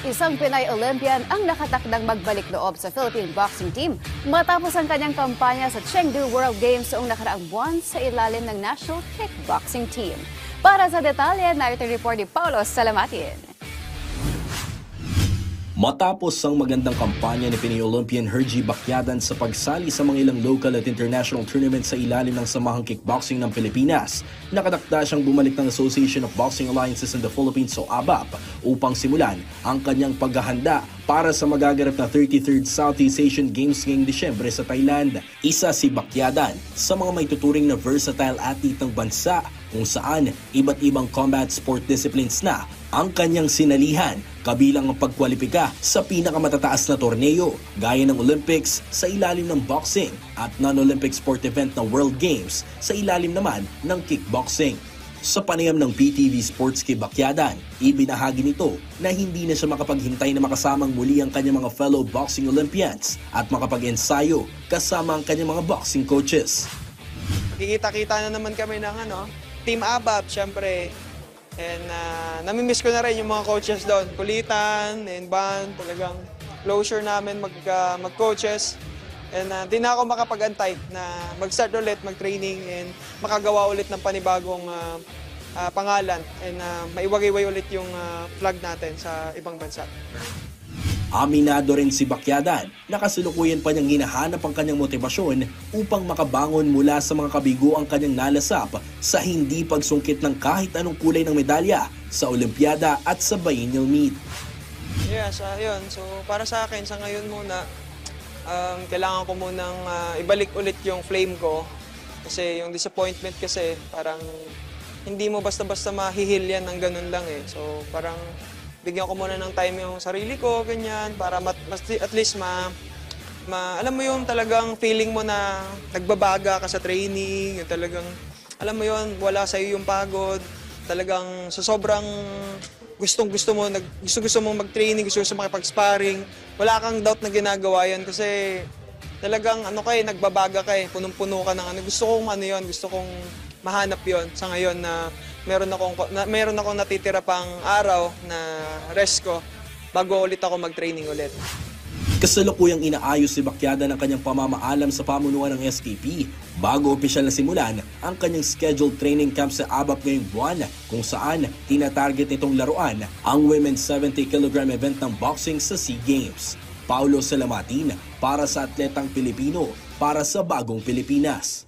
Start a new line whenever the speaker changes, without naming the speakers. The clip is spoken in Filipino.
Isang Pinay Olympian ang nakatakdang magbalik loob sa Philippine boxing team matapos ang kanyang kampanya sa Chengdu World Games noong nakaraang buwan sa ilalim ng National Kickboxing Team. Para sa detalye, narito report ni Paulo Salamatin.
Matapos ang magandang kampanya ni Pinay Olympian Hergy Bacquiadan sa pagsali sa mga ilang local at international tournaments sa ilalim ng Samahang Kickboxing ng Pilipinas, nakatakda siyang bumalik ng Association of Boxing Alliances in the Philippines o ABAP upang simulan ang kanyang paghahanda para sa magaganap na 33rd Southeast Asian Games ngayong Disyembre sa Thailand. Isa si Bacquiadan sa mga may tuturing na versatile athlete ng bansa kung saan iba't ibang combat sport disciplines na ang kanyang sinalihan, kabilang ang pagkwalipika sa pinakamatataas na torneo gaya ng Olympics sa ilalim ng boxing at non-Olympic sport event na World Games sa ilalim naman ng kickboxing. Sa panayam ng PTV Sports kay Bacquiadan, ibinahagi nito na hindi na siya makapaghintay na makasamang muli ang kanyang mga fellow boxing Olympians at makapag-ensayo kasama ang kanyang mga boxing coaches.
Kikita-kita na naman kami ng Team ABAP, syempre. And namimiss ko na rin yung mga coaches doon. Kulitan and band, talagang closure namin mag-coaches. And di na ako makapag-antay na mag-start ulit, mag-training and makagawa ulit ng panibagong pangalan and maiwagay-way ulit yung flag natin sa ibang bansa.
Aminado rin si Bacquiadan na kasalukuyan pa niyang hinahanap ang kanyang motibasyon upang makabangon mula sa mga kabigo ang kanyang nalasap sa hindi pagsungkit ng kahit anong kulay ng medalya sa Olimpiada at sa biennial meet.
Yes, yun. So para sa akin, sa ngayon muna, kailangan ko munang ibalik ulit yung flame ko. Kasi yung disappointment kasi parang hindi mo basta-basta mahihil yan ng ganun lang eh. So parang bigyan ko muna ng time yung sarili ko, ganyan, para at least alam mo yung talagang feeling mo na nagbabaga ka sa training, yung talagang, alam mo yun, wala sa'yo yung pagod, talagang sa sobrang gusto mo mag-training, gusto mo makipag-sparring, wala kang doubt na ginagawa yan kasi talagang nagbabaga ka eh, punong-puno ka ng gusto kong mahanap yon sa ngayon na meron akong natitira pang araw na rest ko bago ulit ako mag-training ulit.
Kasalukuyang inaayos si Bacquiadan ang kanyang pamamaalam sa pamunuan ng SKP bago opisyal na simulan ang kanyang scheduled training camp sa ABAP ngayong buwan kung saan tinatarget nitong laruan ang Women's 70 kg event ng boxing sa SEA Games. Paulo Salamatin para sa Atletang Pilipino para sa Bagong Pilipinas.